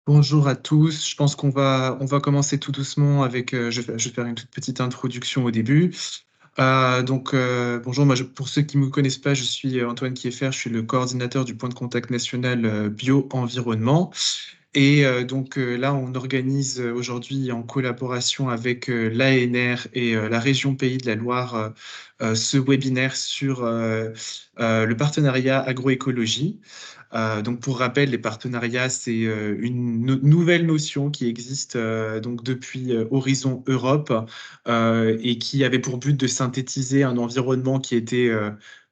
Bonjour à tous. Je pense qu'on va commencer tout doucement avec. Je vais faire une toute petite introduction au début. Bonjour. Pour ceux qui ne me connaissent pas, je suis Antoine Kieffer. Je suis le coordinateur du point de contact national bio-environnement. Là, on organise aujourd'hui en collaboration avec l'ANR et la région Pays de la Loire ce webinaire sur le partenariat agroécologie. Donc, pour rappel, les partenariats, c'est une nouvelle notion qui existe donc depuis Horizon Europe et qui avait pour but de synthétiser un environnement qui était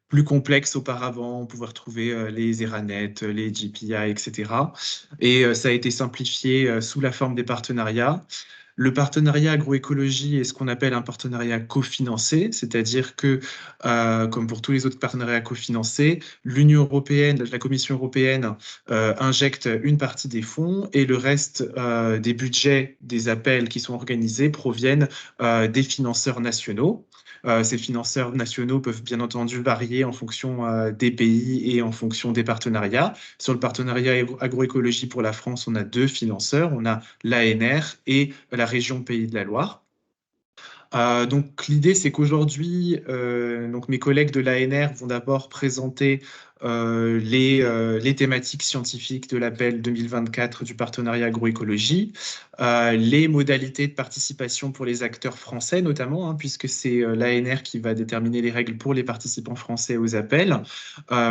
plus complexe auparavant. On pouvait retrouver les ERANET, les GPI, etc. Et ça a été simplifié sous la forme des partenariats. Le partenariat agroécologie est ce qu'on appelle un partenariat cofinancé, c'est-à-dire que, comme pour tous les autres partenariats cofinancés, l'Union européenne, la Commission européenne injecte une partie des fonds et le reste des budgets des appels qui sont organisés proviennent des financeurs nationaux. Ces financeurs nationaux peuvent bien entendu varier en fonction des pays et en fonction des partenariats. Sur le partenariat agroécologie pour la France, on a deux financeurs. On a l'ANR et la région Pays de la Loire. Donc l'idée, c'est qu'aujourd'hui, mes collègues de l'ANR vont d'abord présenter les thématiques scientifiques de l'appel 2024 du partenariat agroécologie, les modalités de participation pour les acteurs français notamment, hein, puisque c'est l'ANR qui va déterminer les règles pour les participants français aux appels,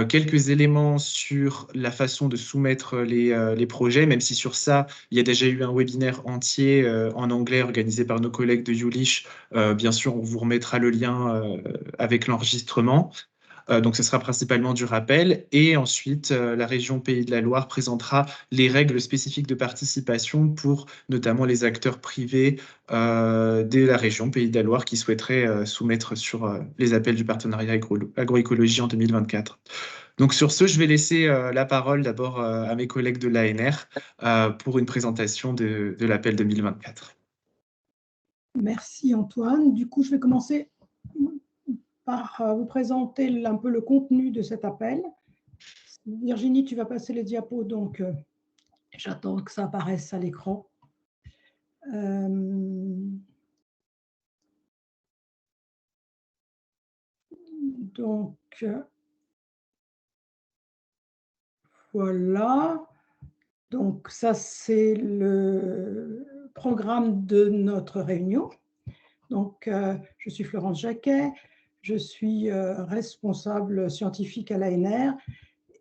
quelques éléments sur la façon de soumettre les projets, même si sur ça, il y a déjà eu un webinaire entier en anglais organisé par nos collègues de Youlish. Bien sûr, on vous remettra le lien avec l'enregistrement. Donc, ce sera principalement du rappel. Et ensuite, la région Pays de la Loire présentera les règles spécifiques de participation pour notamment les acteurs privés de la région Pays de la Loire qui souhaiteraient soumettre sur les appels du partenariat agroécologie en 2024. Donc, sur ce, je vais laisser la parole d'abord à mes collègues de l'ANR pour une présentation de l'appel 2024. Merci Antoine. Du coup, je vais commencer par vous présenter un peu le contenu de cet appel. Virginie, tu vas passer les diapos, donc j'attends que ça apparaisse à l'écran. Voilà. Donc, ça, c'est le programme de notre réunion. Donc, je suis Florence Jacquet, je suis responsable scientifique à l'ANR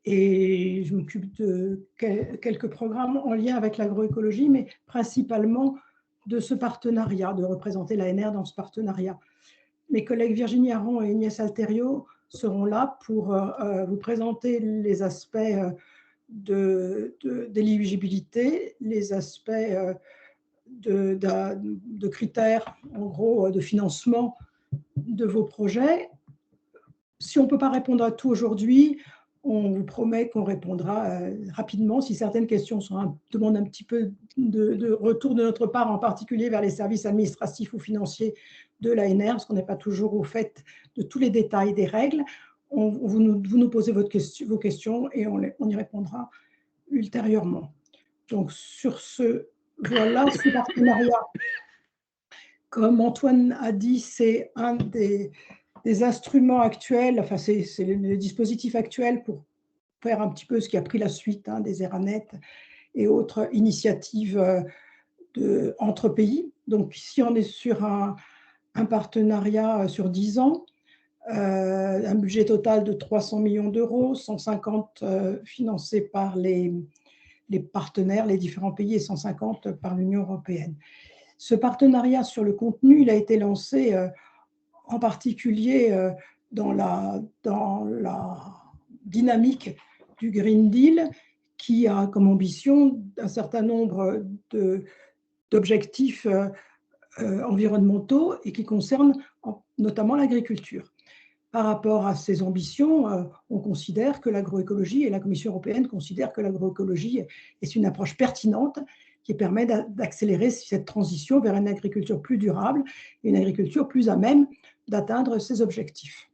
et je m'occupe de quelques programmes en lien avec l'agroécologie, mais principalement de ce partenariat, de représenter l'ANR dans ce partenariat. Mes collègues Virginie Aron et Inès Alterio seront là pour vous présenter les aspects d'éligibilité, les aspects de critères, en gros, de financement de vos projets. Si on ne peut pas répondre à tout aujourd'hui, on vous promet qu'on répondra rapidement. Si certaines questions demandent un petit peu de retour de notre part, en particulier vers les services administratifs ou financiers de l'ANR, parce qu'on n'est pas toujours au fait de tous les détails des règles, vous nous posez vos questions et on y répondra ultérieurement. Donc, sur ce, voilà, ce partenariat, comme Antoine a dit, c'est un des instruments actuels, enfin, c'est le dispositif actuel pour faire un petit peu ce qui a pris la suite des ERANET et autres initiatives entre pays. Donc, ici, on est sur un partenariat sur 10 ans, un budget total de 300 millions d'euros, 150 financés par les partenaires, les différents pays, et 150 par l'Union européenne. Ce partenariat sur le contenu, il a été lancé en particulier dans la dynamique du Green Deal, qui a comme ambition un certain nombre d'objectifs environnementaux et qui concernent notamment l'agriculture. Par rapport à ces ambitions, on considère que l'agroécologie, et la Commission européenne considère que l'agroécologie est une approche pertinente qui permet d'accélérer cette transition vers une agriculture plus durable et une agriculture plus à même d'atteindre ces objectifs.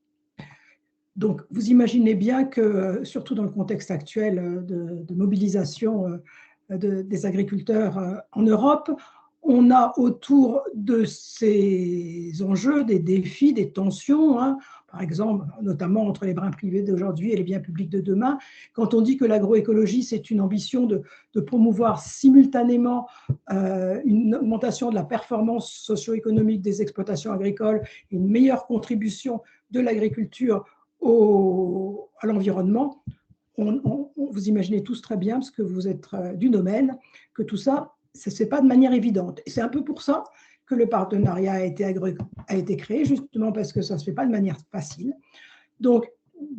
Donc, vous imaginez bien que, surtout dans le contexte actuel de mobilisation des agriculteurs en Europe. On a autour de ces enjeux des défis, des tensions, hein, par exemple, notamment entre les biens privés d'aujourd'hui et les biens publics de demain. Quand on dit que l'agroécologie, c'est une ambition de promouvoir simultanément une augmentation de la performance socio-économique des exploitations agricoles et une meilleure contribution de l'agriculture à l'environnement, vous imaginez tous très bien, parce que vous êtes du domaine, que tout ça, ça ne se fait pas de manière évidente. Et c'est un peu pour ça que le partenariat a été créé, justement parce que ça ne se fait pas de manière facile. Donc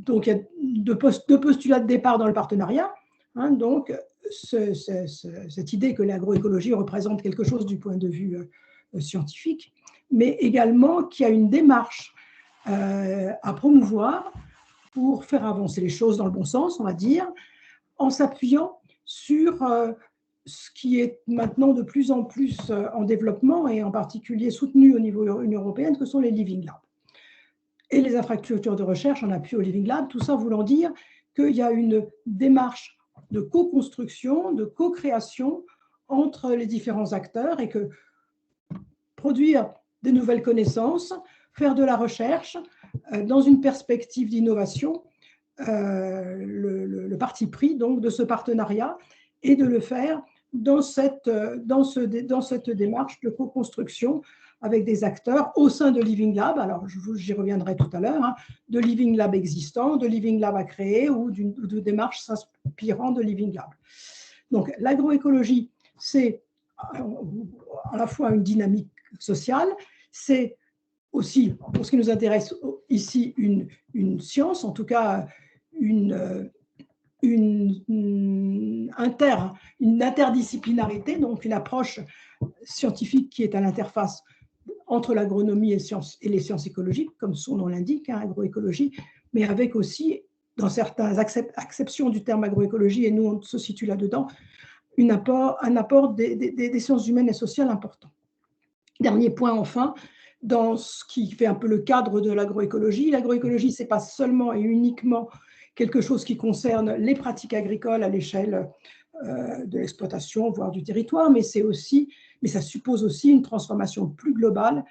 il y a deux postulats de départ dans le partenariat. Hein, donc, cette idée que l'agroécologie représente quelque chose du point de vue scientifique, mais également qu'il y a une démarche à promouvoir pour faire avancer les choses dans le bon sens, on va dire, en s'appuyant sur ce qui est maintenant de plus en plus en développement et en particulier soutenu au niveau de l'Union européenne, que sont les Living Labs. Et les infrastructures de recherche en appui aux Living Labs, tout ça voulant dire qu'il y a une démarche de co-construction, de co-création entre les différents acteurs et que produire des nouvelles connaissances, faire de la recherche dans une perspective d'innovation, le parti pris donc de ce partenariat est de le faire dans cette démarche de co-construction avec des acteurs au sein de Living Lab. Alors, j'y reviendrai tout à l'heure, hein, de Living Lab existants, de Living Lab à créer ou de démarches s'inspirant de Living Lab. Donc, l'agroécologie, c'est à la fois une dynamique sociale, c'est aussi, pour ce qui nous intéresse ici, une science, en tout cas une interdisciplinarité, donc une approche scientifique qui est à l'interface entre l'agronomie et les sciences écologiques, comme son nom l'indique, hein, agroécologie, mais avec aussi, dans certaines acceptions du terme agroécologie, et nous on se situe là-dedans, un apport des sciences humaines et sociales important. Dernier point enfin, dans ce qui fait un peu le cadre de l'agroécologie. L'agroécologie, ce n'est pas seulement et uniquement quelque chose qui concerne les pratiques agricoles à l'échelle de l'exploitation, voire du territoire, mais ça suppose aussi une transformation plus globale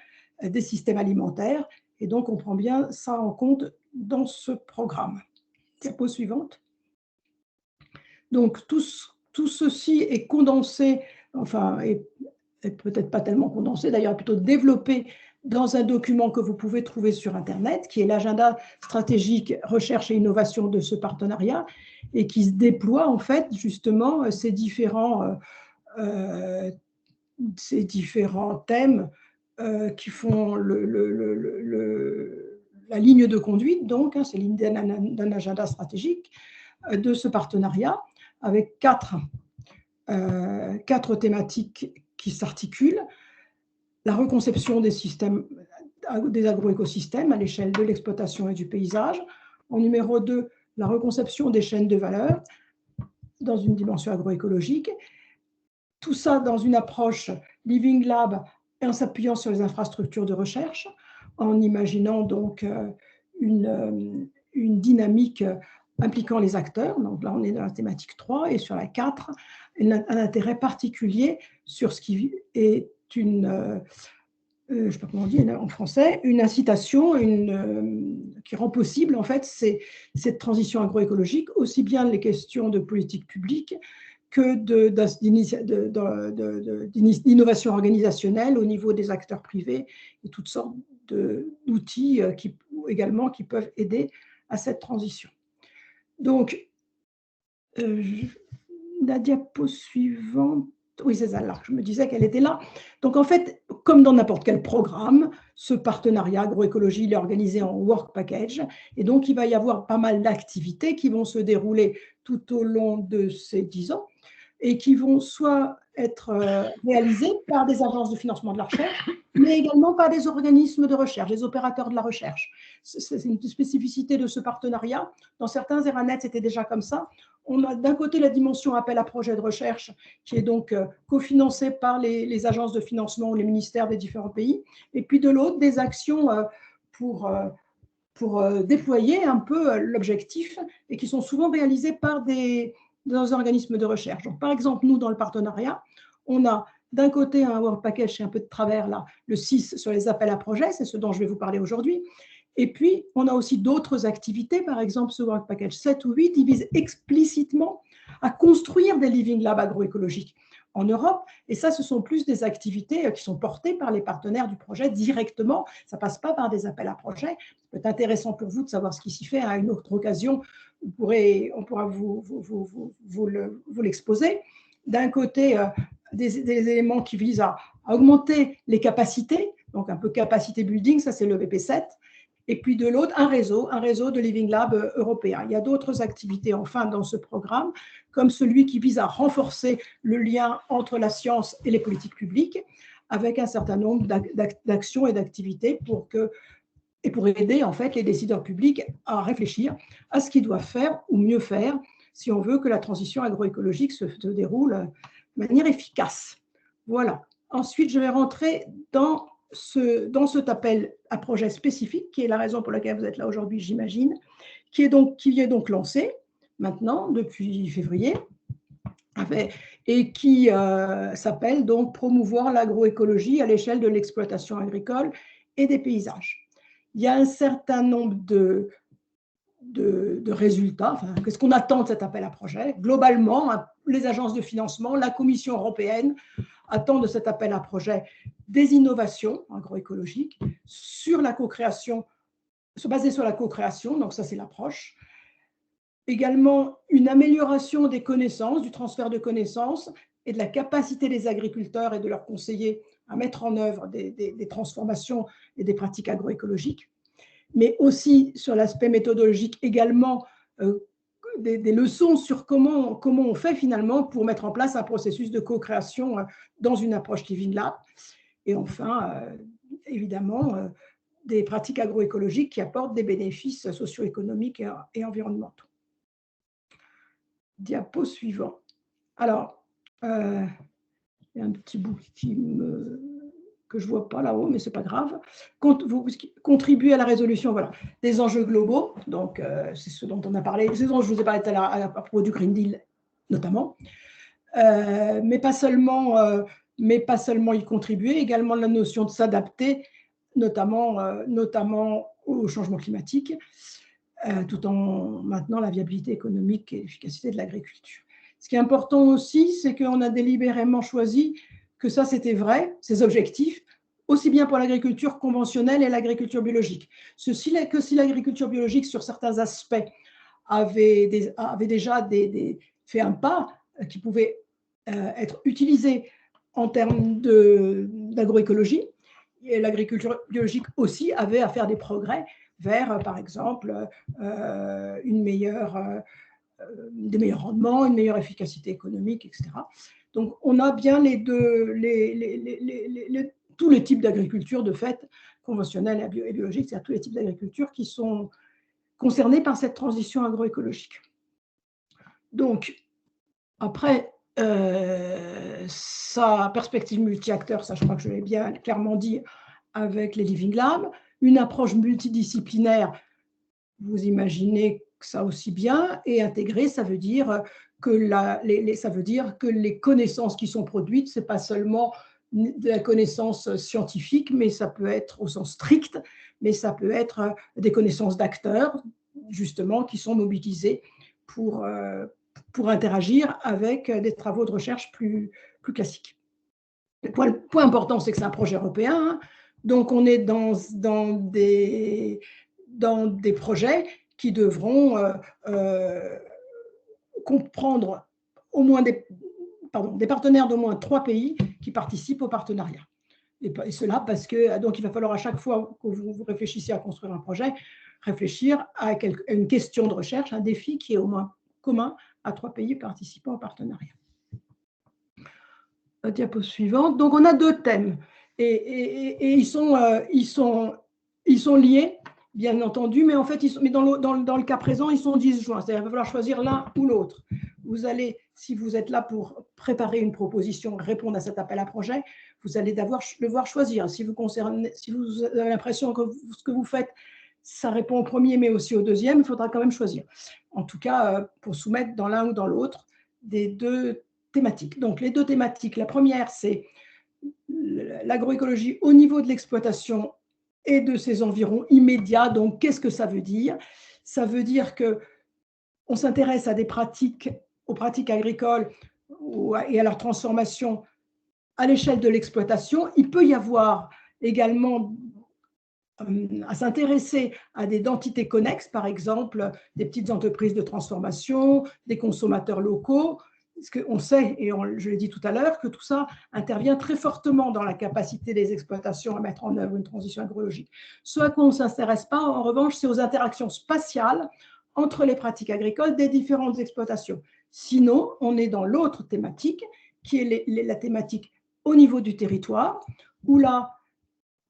des systèmes alimentaires. Et donc, on prend bien ça en compte dans ce programme. Diapo suivante. Donc, tout ceci est condensé, enfin, et peut-être pas tellement condensé, d'ailleurs plutôt développé dans un document que vous pouvez trouver sur Internet, qui est l'agenda stratégique recherche et innovation de ce partenariat, et qui se déploie en fait justement ces différents thèmes qui font la ligne de conduite, donc, hein, c'est l'idée d'un agenda stratégique de ce partenariat, avec quatre thématiques qui s'articulent. La reconception des agroécosystèmes à l'échelle de l'exploitation et du paysage. En numéro 2, la reconception des chaînes de valeur dans une dimension agroécologique. Tout ça dans une approche Living Lab et en s'appuyant sur les infrastructures de recherche, en imaginant donc une dynamique impliquant les acteurs. Donc là, on est dans la thématique 3 et sur la 4, un intérêt particulier sur ce qui est je ne sais pas comment on dit en français, une incitation qui rend possible en fait cette transition agroécologique, aussi bien les questions de politique publique que d'innovation organisationnelle au niveau des acteurs privés et toutes sortes d'outils qui peuvent aider à cette transition. Donc, la diapo suivante. Oui, c'est ça, là. Je me disais qu'elle était là. Donc, en fait, comme dans n'importe quel programme, ce partenariat agroécologie, il est organisé en work package. Et donc, il va y avoir pas mal d'activités qui vont se dérouler tout au long de ces 10 ans et qui vont soit être réalisées par des agences de financement de la recherche, mais également par des organismes de recherche, des opérateurs de la recherche. C'est une spécificité de ce partenariat. Dans certains ERANET, c'était déjà comme ça. On a d'un côté la dimension appel à projet de recherche, qui est donc cofinancée par les agences de financement ou les ministères des différents pays, et puis de l'autre, des actions pour déployer un peu l'objectif, et qui sont souvent réalisées par des des organismes de recherche. Donc, par exemple, nous, dans le partenariat, on a d'un côté un Work Package, c'est un peu de travers là, le 6 sur les appels à projets, c'est ce dont je vais vous parler aujourd'hui. Et puis, on a aussi d'autres activités, par exemple ce Work Package 7 ou 8, il vise explicitement à construire des living labs agroécologiques en Europe. Et ça, ce sont plus des activités qui sont portées par les partenaires du projet directement. Ça ne passe pas par des appels à projets. C'est intéressant pour vous de savoir ce qui s'y fait. À une autre occasion, on pourra vous l'exposer. D'un côté, des éléments qui visent à augmenter les capacités, donc un peu capacité building, ça c'est le VP7. Et puis de l'autre, un réseau de Living Lab européen. Il y a d'autres activités enfin dans ce programme, comme celui qui vise à renforcer le lien entre la science et les politiques publiques, avec un certain nombre d'actions et d'activités pour aider en fait les décideurs publics à réfléchir à ce qu'ils doivent faire ou mieux faire si on veut que la transition agroécologique se déroule de manière efficace. Voilà. Ensuite, je vais rentrer dans cet appel à projet spécifique, qui est la raison pour laquelle vous êtes là aujourd'hui, j'imagine, qui est donc lancé maintenant depuis février, et qui s'appelle donc promouvoir l'agroécologie à l'échelle de l'exploitation agricole et des paysages. Il y a un certain nombre de résultats. Enfin, qu'est-ce qu'on attend de cet appel à projet? Globalement, les agences de financement, la Commission européenne attend de cet appel à projet des innovations agroécologiques sur la co-création, basées sur la co-création, donc ça c'est l'approche. Également une amélioration des connaissances, du transfert de connaissances et de la capacité des agriculteurs et de leurs conseillers à mettre en œuvre des transformations et des pratiques agroécologiques, mais aussi sur l'aspect méthodologique également, des leçons sur comment on fait finalement pour mettre en place un processus de co-création dans une approche Living Lab. Et enfin, évidemment, des pratiques agroécologiques qui apportent des bénéfices socio-économiques et environnementaux. Diapo suivant. Alors, il y a un petit bout que je ne vois pas là-haut, mais ce n'est pas grave. Contribuer à la résolution des enjeux globaux, donc c'est ce dont on a parlé, ce dont je vous ai parlé tout à l'heure à propos du Green Deal notamment, mais pas seulement y contribuer, également la notion de s'adapter, notamment au changement climatique, tout en maintenant la viabilité économique et l'efficacité de l'agriculture. Ce qui est important aussi, c'est qu'on a délibérément choisi que ça, c'était vrai, ces objectifs, aussi bien pour l'agriculture conventionnelle et l'agriculture biologique. Que si l'agriculture biologique, sur certains aspects, avait déjà fait un pas qui pouvait être utilisé en termes d'agroécologie, et l'agriculture biologique aussi avait à faire des progrès vers, par exemple, des meilleurs rendements, une meilleure efficacité économique, etc. Donc, on a bien tous les types d'agriculture, de fait, conventionnelle et biologique, c'est-à-dire tous les types d'agriculture qui sont concernés par cette transition agroécologique. Donc, après, sa perspective multi-acteurs, ça je crois que je l'ai bien clairement dit avec les Living Labs, une approche multidisciplinaire, vous imaginez ça aussi bien, et intégrer, ça veut dire que les connaissances qui sont produites, ce n'est pas seulement de la connaissance scientifique, mais ça peut être au sens strict, mais ça peut être des connaissances d'acteurs, justement, qui sont mobilisés pour interagir avec des travaux de recherche plus classiques. Le point important, c'est que c'est un projet européen, hein, donc on est dans des projets qui devront comprendre au moins des partenaires d'au moins 3 pays qui participent au partenariat. Et cela parce que donc il va falloir à chaque fois que vous réfléchissez à construire un projet, réfléchir à une question de recherche, un défi qui est au moins commun à 3 pays participants au partenariat. La diapo suivante. Donc on a 2 thèmes et ils sont liés, bien entendu, mais en fait, dans le cas présent, ils sont disjoints. C'est-à-dire qu'il va falloir choisir l'un ou l'autre. Vous allez, si vous êtes là pour préparer une proposition, répondre à cet appel à projet, vous allez devoir choisir. Si vous avez l'impression que ce que vous faites, ça répond au premier, mais aussi au deuxième, il faudra quand même choisir. En tout cas, pour soumettre dans l'un ou dans l'autre, deux thématiques. Donc, les deux thématiques, la première, c'est l'agroécologie au niveau de l'exploitation et de ses environs immédiats. Donc, qu'est-ce que ça veut dire? Ça veut dire qu'on s'intéresse à aux pratiques agricoles et à leur transformation à l'échelle de l'exploitation. Il peut y avoir également à s'intéresser à des entités connexes, par exemple des petites entreprises de transformation, des consommateurs locaux. Parce qu'on sait, et je l'ai dit tout à l'heure, que tout ça intervient très fortement dans la capacité des exploitations à mettre en œuvre une transition agroécologique. Ce à quoi on ne s'intéresse pas, en revanche, c'est aux interactions spatiales entre les pratiques agricoles des différentes exploitations. Sinon, on est dans l'autre thématique, qui est la thématique au niveau du territoire, où là,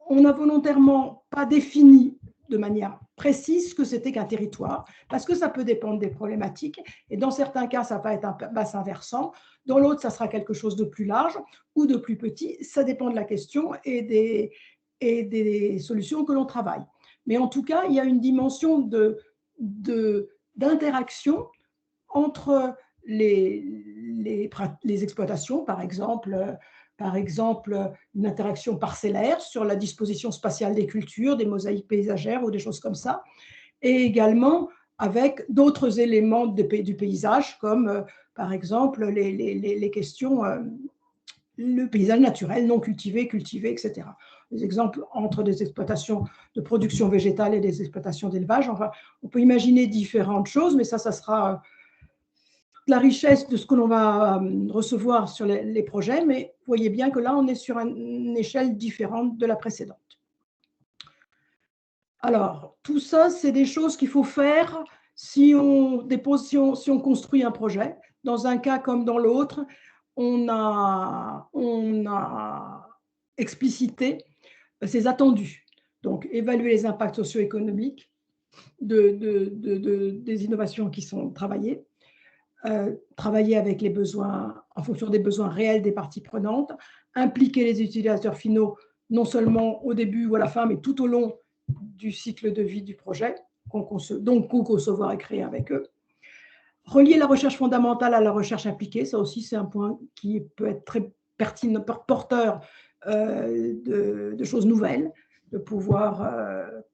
on n'a volontairement pas défini de manière précise ce que c'était qu'un territoire, parce que ça peut dépendre des problématiques, et dans certains cas, ça va être un bassin versant, dans l'autre, ça sera quelque chose de plus large ou de plus petit, ça dépend de la question et des solutions que l'on travaille. Mais en tout cas, il y a une dimension d'interaction entre les exploitations, par exemple, une interaction parcellaire sur la disposition spatiale des cultures, des mosaïques paysagères ou des choses comme ça, et également avec d'autres éléments du paysage, comme par exemple les questions, le paysage naturel, non cultivé, cultivé, etc. Des exemples entre des exploitations de production végétale et des exploitations d'élevage. Enfin, on peut imaginer différentes choses, mais ça sera la richesse de ce que l'on va recevoir sur les projets, mais vous voyez bien que là, on est sur une échelle différente de la précédente. Alors, tout ça, c'est des choses qu'il faut faire si on construit un projet. Dans un cas comme dans l'autre, on a explicité ces attendus. Donc, évaluer les impacts socio-économiques des innovations qui sont travaillées, travailler avec les besoins, en fonction des besoins réels des parties prenantes, impliquer les utilisateurs finaux, non seulement au début ou à la fin, mais tout au long du cycle de vie du projet, donc co-concevoir et créer avec eux. Relier la recherche fondamentale à la recherche appliquée, ça aussi c'est un point qui peut être très pertinent, porteur de choses nouvelles, de pouvoir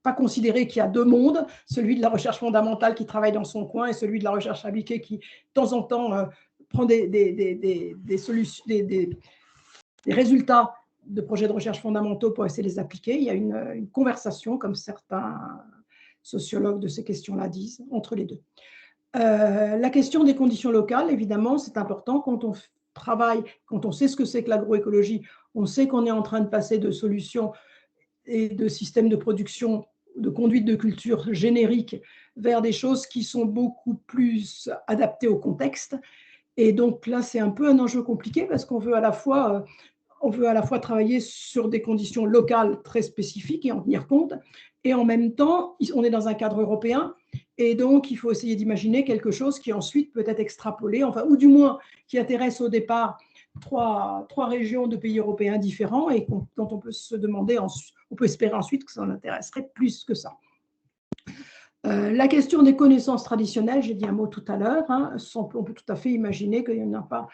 pas considérer qu'il y a deux mondes, celui de la recherche fondamentale qui travaille dans son coin et celui de la recherche appliquée qui, de temps en temps, prend des solutions, des résultats de projets de recherche fondamentaux pour essayer de les appliquer. Il y a une conversation, comme certains sociologues de ces questions-là disent, entre les deux. La question des conditions locales, évidemment, c'est important quand on travaille, quand on sait ce que c'est que l'agroécologie, on sait qu'on est en train de passer de solutions et de systèmes de production, de conduite de culture génériques vers des choses qui sont beaucoup plus adaptées au contexte. Et donc là, c'est un peu un enjeu compliqué parce qu'on veut à la fois travailler sur des conditions locales très spécifiques et en tenir compte, et en même temps, on est dans un cadre européen, et donc il faut essayer d'imaginer quelque chose qui ensuite peut être extrapolé, enfin, ou du moins qui intéresse au départ trois régions de pays européens différents, et dont on peut se demander, on peut espérer ensuite que ça en intéresserait plus que ça. La question des connaissances traditionnelles, j'ai dit un mot tout à l'heure, hein, on peut tout à fait imaginer qu'il n'y en a pas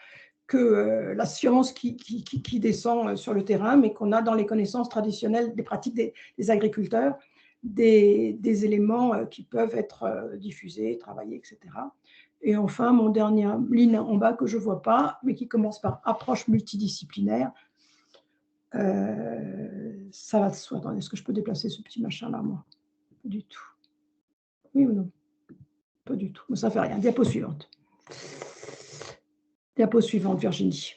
que la science qui descend sur le terrain, mais qu'on a dans les connaissances traditionnelles des pratiques des agriculteurs, des éléments qui peuvent être diffusés, travaillés, etc. Et enfin, mon dernière ligne en bas que je ne vois pas, mais qui commence par approche multidisciplinaire. Ça va de soi. Est-ce que je peux déplacer ce petit machin-là, moi? Pas du tout. Oui ou non? Pas du tout. Ça ne fait rien. Diapo suivante. Diapo suivante, Virginie.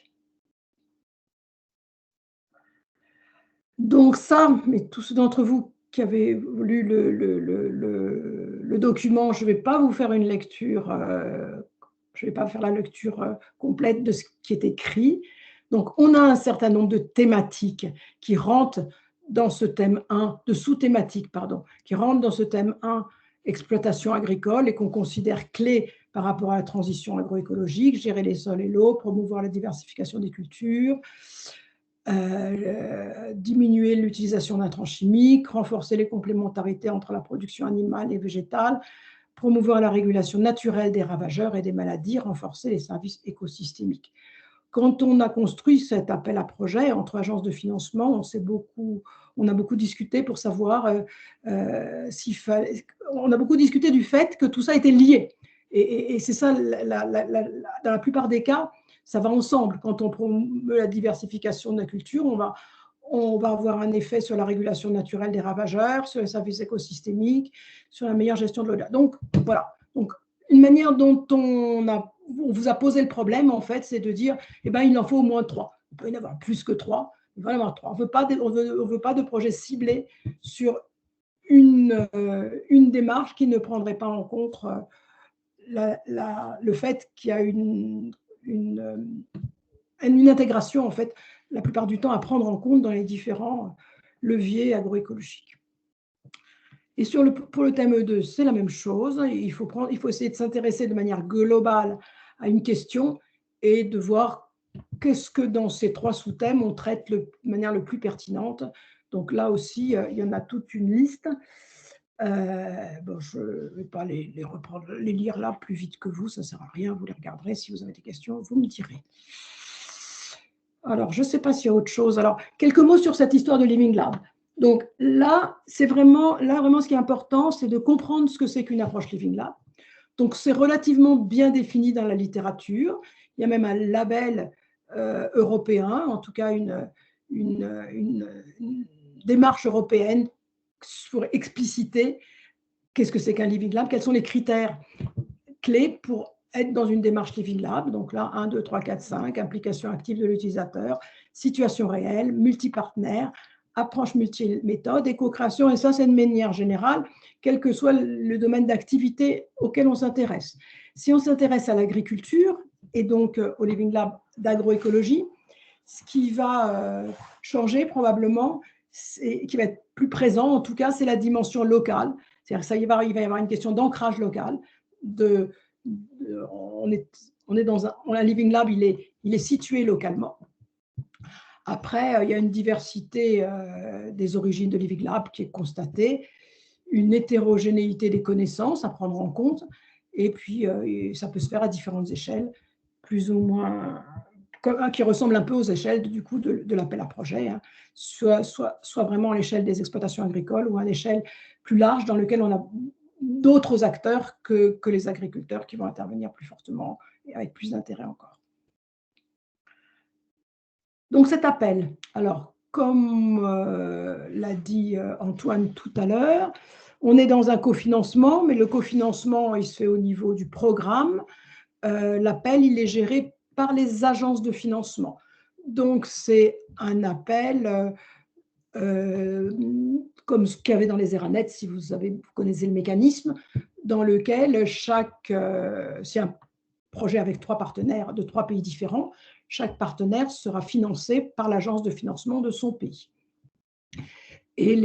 Donc ça, mais tous ceux d'entre vous qui avez lu le document, je ne vais pas vous faire une lecture, je ne vais pas faire la lecture complète de ce qui est écrit. Donc, on a un certain nombre de thématiques qui rentrent dans ce thème 1, de sous-thématiques, pardon, qui rentrent dans ce thème 1, exploitation agricole, et qu'on considère clés par rapport à la transition agroécologique, gérer les sols et l'eau, promouvoir la diversification des cultures, diminuer l'utilisation d'intrants chimiques, renforcer les complémentarités entre la production animale et végétale, promouvoir la régulation naturelle des ravageurs et des maladies, renforcer les services écosystémiques. Quand on a construit cet appel à projet entre agences de financement, on a beaucoup discuté pour savoir s'il fallait. On a beaucoup discuté du fait que tout ça était lié. Et c'est ça, dans la plupart des cas, ça va ensemble. Quand on promeut la diversification de la culture, on va avoir un effet sur la régulation naturelle des ravageurs, sur les services écosystémiques, sur la meilleure gestion de l'eau. Donc, voilà. Donc, une manière dont on vous a posé le problème, en fait, c'est de dire, eh ben, il en faut au moins 3. Il peut y en avoir plus que 3. Il va y en avoir 3. On ne veut pas de projet ciblé sur une démarche qui ne prendrait pas en compte le fait qu'il y a une intégration, en fait, la plupart du temps, à prendre en compte dans les différents leviers agroécologiques. Et pour le thème E2, c'est la même chose. Il faut essayer de s'intéresser de manière globale à une question et de voir qu'est-ce que dans ces 3 sous-thèmes on traite de manière le plus pertinente. Donc là aussi, il y en a toute une liste. Je ne vais pas les reprendre, les lire là plus vite que vous, ça ne sert à rien, vous les regarderez. Si vous avez des questions, vous me direz. Alors, je ne sais pas s'il y a autre chose. Alors, quelques mots sur cette histoire de Living Lab. Donc là, vraiment ce qui est important, c'est de comprendre ce que c'est qu'une approche Living Lab. Donc, c'est relativement bien défini dans la littérature. Il y a même un label européen, en tout cas une démarche européenne pour expliciter qu'est-ce que c'est qu'un Living Lab, quels sont les critères clés pour être dans une démarche Living Lab. Donc là, 1, 2, 3, 4, 5, implication active de l'utilisateur, situation réelle, multipartenaire, approche multiméthode et co-création. Et ça, c'est de manière générale, quel que soit le domaine d'activité auquel on s'intéresse. Si on s'intéresse à l'agriculture et donc au Living Lab d'agroécologie, ce qui va changer probablement, qui va être plus présent en tout cas, c'est la dimension locale. C'est-à-dire qu'il va y avoir une question d'ancrage local. On est dans un Living Lab, il est situé localement. Après, il y a une diversité des origines de Living Lab qui est constatée, une hétérogénéité des connaissances à prendre en compte, et puis ça peut se faire à différentes échelles, plus ou moins, qui ressemblent un peu aux échelles du coup de l'appel à projet, hein. Soit vraiment à l'échelle des exploitations agricoles ou à l'échelle plus large dans lequel on a d'autres acteurs que les agriculteurs qui vont intervenir plus fortement et avec plus d'intérêt encore. Donc cet appel, alors comme l'a dit Antoine tout à l'heure, on est dans un cofinancement, mais le cofinancement, il se fait au niveau du programme. L'appel, il est géré par les agences de financement. Donc c'est un appel comme ce qu'il y avait dans les ERANET, si vous connaissez le mécanisme, dans lequel c'est un projet avec 3 partenaires de 3 pays différents, chaque partenaire sera financé par l'agence de financement de son pays. Et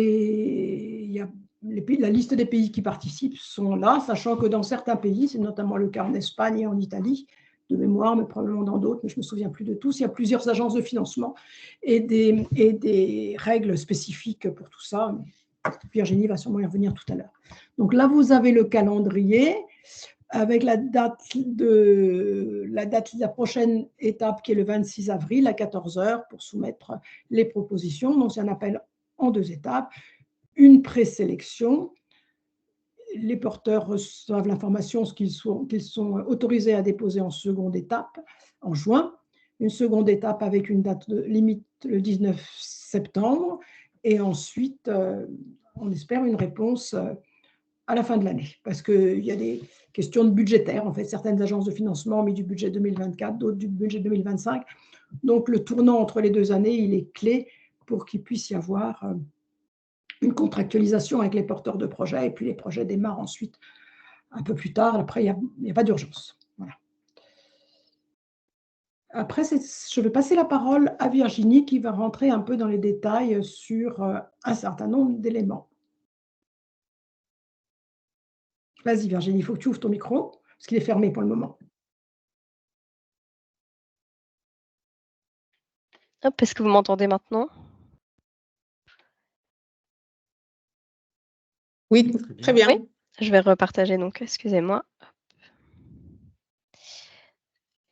la liste des pays qui participent sont là, sachant que dans certains pays, c'est notamment le cas en Espagne et en Italie, de mémoire, mais probablement dans d'autres, mais je ne me souviens plus de tous, il y a plusieurs agences de financement et des règles spécifiques pour tout ça. Virginie va sûrement y revenir tout à l'heure. Donc là, vous avez le calendrier avec la date de la prochaine étape qui est le 26 avril à 14 h pour soumettre les propositions. Donc, c'est un appel en 2 étapes. Une présélection. Les porteurs reçoivent l'information qu'ils sont autorisés à déposer en seconde étape en juin. Une seconde étape avec une date limite le 19 septembre. Et ensuite, on espère une réponse à la fin de l'année, parce qu'il y a des questions budgétaires. En fait, certaines agences de financement ont mis du budget 2024, d'autres du budget 2025. Donc, le tournant entre les 2 années, il est clé pour qu'il puisse y avoir une contractualisation avec les porteurs de projets, et puis les projets démarrent ensuite un peu plus tard. Après, il n'y a pas d'urgence. Voilà. Après, je vais passer la parole à Virginie qui va rentrer un peu dans les détails sur un certain nombre d'éléments. Vas-y Virginie, il faut que tu ouvres ton micro, parce qu'il est fermé pour le moment. Hop, est-ce que vous m'entendez maintenant? Oui, très bien. Oui, Je vais repartager donc, excusez-moi.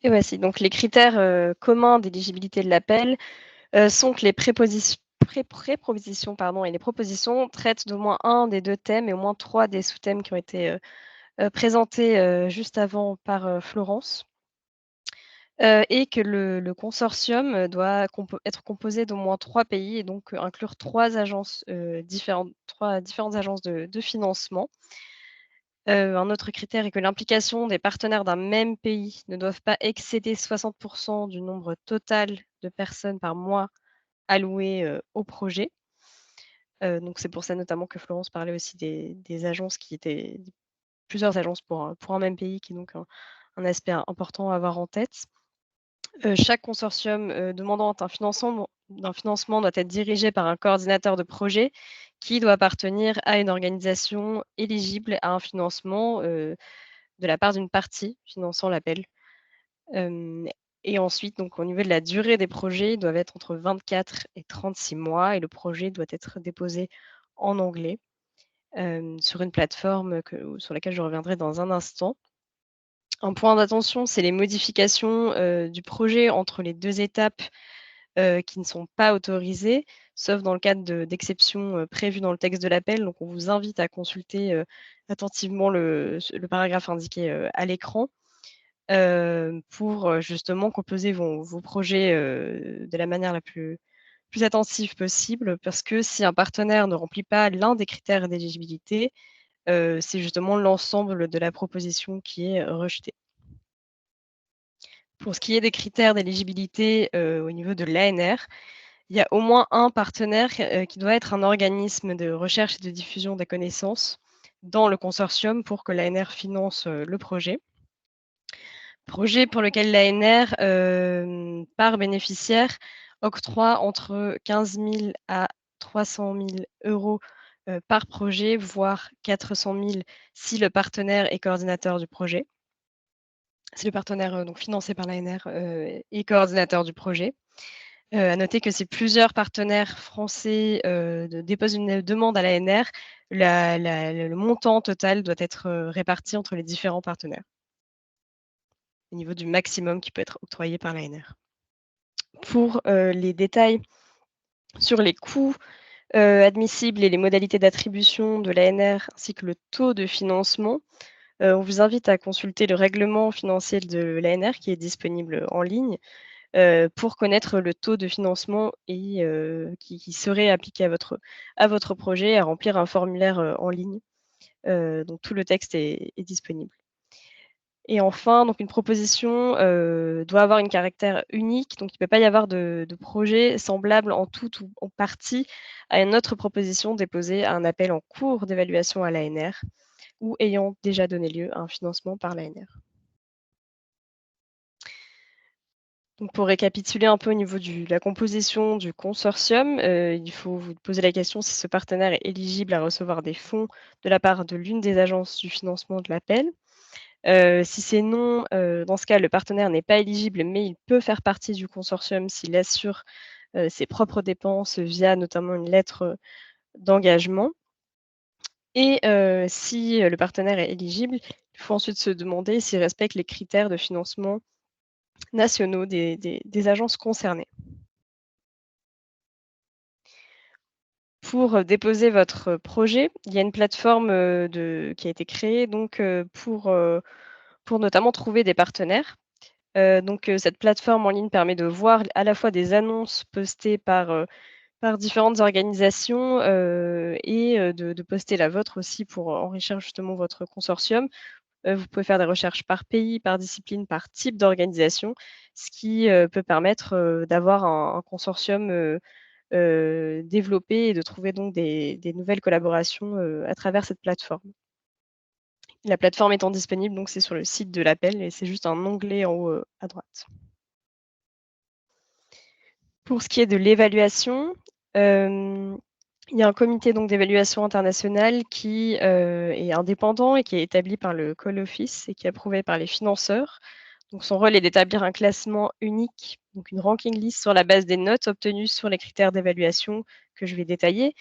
Et voici donc les critères communs d'éligibilité de l'appel sont que les prépropositions pardon, et les propositions traitent d'au moins un des deux thèmes et au moins trois des sous-thèmes qui ont été présentés juste avant par Florence. Et que le consortium doit être composé d'au moins 3 pays et donc inclure 3 agences différentes, 3 différentes agences de financement. Un autre critère est que l'implication des partenaires d'un même pays ne doivent pas excéder 60 du nombre total de personnes par mois allouées au projet. Donc c'est pour ça notamment que Florence parlait aussi des agences qui étaient plusieurs agences pour un même pays, qui est donc un aspect important à avoir en tête. Chaque consortium demandant d'un financement doit être dirigé par un coordinateur de projet qui doit appartenir à une organisation éligible à un financement de la part d'une partie finançant l'appel. Hem Et ensuite, donc au niveau de la durée des projets, ils doivent être entre 24 et 36 mois et le projet doit être déposé en anglais, sur une plateforme sur laquelle je reviendrai dans un instant. Un point d'attention, c'est les modifications du projet entre les 2 étapes qui ne sont pas autorisées, sauf dans le cadre d'exceptions prévues dans le texte de l'appel. Donc on vous invite à consulter attentivement le paragraphe indiqué à l'écran, pour justement composer vos projets de la manière la plus attentive possible. Parce que si un partenaire ne remplit pas l'un des critères d'éligibilité, c'est justement l'ensemble de la proposition qui est rejetée. Pour ce qui est des critères d'éligibilité au niveau de l'ANR, il y a au moins un partenaire qui doit être un organisme de recherche et de diffusion des connaissances dans le consortium pour que l'ANR finance le projet. Projet pour lequel l'ANR, par bénéficiaire, octroie entre 15 000 à 300 000 € par projet, voire 400 000 si le partenaire est coordinateur du projet. Si le partenaire donc financé par l'ANR est coordinateur du projet. À noter que si plusieurs partenaires français déposent une demande à l'ANR, le montant total doit être réparti entre les différents partenaires, au niveau du maximum qui peut être octroyé par l'ANR. Pour les détails sur les coûts admissibles et les modalités d'attribution de l'ANR ainsi que le taux de financement, on vous invite à consulter le règlement financier de l'ANR qui est disponible en ligne. Pour connaître le taux de financement et qui serait appliqué à votre projet, à remplir un formulaire en ligne. Donc tout le texte est disponible. Et enfin, donc une proposition doit avoir un caractère unique, donc il ne peut pas y avoir de projet semblable en tout ou en partie à une autre proposition déposée à un appel en cours d'évaluation à l'ANR ou ayant déjà donné lieu à un financement par l'ANR. Donc pour récapituler un peu au niveau de la composition du consortium, il faut vous poser la question si ce partenaire est éligible à recevoir des fonds de la part de l'une des agences du financement de l'appel. Si c'est non, dans ce cas, le partenaire n'est pas éligible, mais il peut faire partie du consortium s'il assure ses propres dépenses via notamment une lettre d'engagement. Et si le partenaire est éligible, il faut ensuite se demander s'il respecte les critères de financement nationaux des agences concernées. Pour déposer votre projet, il y a une plateforme qui a été créée donc pour notamment trouver des partenaires. Donc cette plateforme en ligne permet de voir à la fois des annonces postées par différentes organisations et de poster la vôtre aussi pour enrichir justement votre consortium. Vous pouvez faire des recherches par pays, par discipline, par type d'organisation, ce qui peut permettre d'avoir un consortium développé et de trouver donc des nouvelles collaborations à travers cette plateforme. La plateforme étant disponible, donc c'est sur le site de l'appel et c'est juste un onglet en haut à droite. Pour ce qui est de l'évaluation, il y a un comité donc d'évaluation internationale qui est indépendant et qui est établi par le Call Office et qui est approuvé par les financeurs. Donc son rôle est d'établir un classement unique, donc une ranking list sur la base des notes obtenues sur les critères d'évaluation que je vais détailler.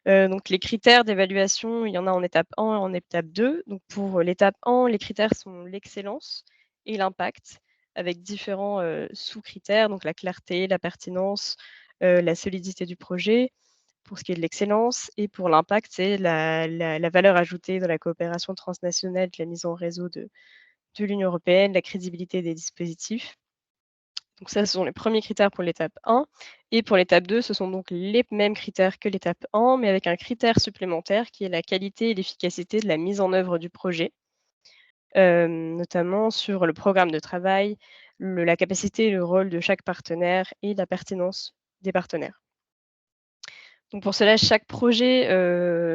Donc les critères d'évaluation, il y en a en étape 1 et en étape 2. Donc pour l'étape 1, les critères sont l'excellence et l'impact avec différents, sous-critères, donc la clarté, la pertinence, la solidité du projet, pour ce qui est de l'excellence et pour l'impact, c'est la valeur ajoutée dans la coopération transnationale, de la mise en réseau de l'Union européenne, la crédibilité des dispositifs. Donc ça, ce sont les premiers critères pour l'étape 1 et pour l'étape 2, ce sont donc les mêmes critères que l'étape 1, mais avec un critère supplémentaire qui est la qualité et l'efficacité de la mise en œuvre du projet, notamment sur le programme de travail, la capacité et le rôle de chaque partenaire et la pertinence des partenaires. Donc pour cela, chaque projet,